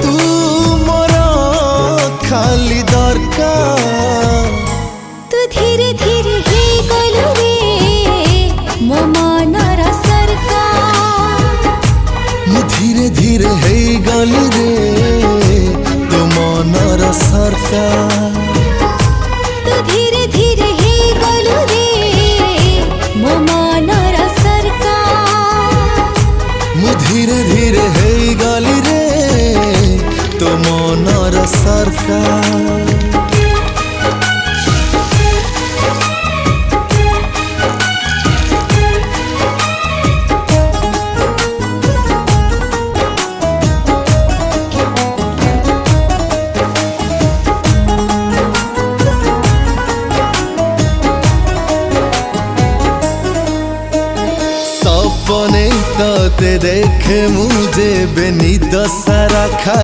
तू मोर खाली दरकार। तू धीरे धीरे हे गलु रे मो मनर सरकार। मु धीरे धीरे हे गली रे तू मनर सरकार। तू धीरे धीरे हे गलु रे मो मनर सरकार। मु धीरे धीरे हे गली रे तू मनर सरकार। सपने तोते देखे मुझे बेनिद सारा खा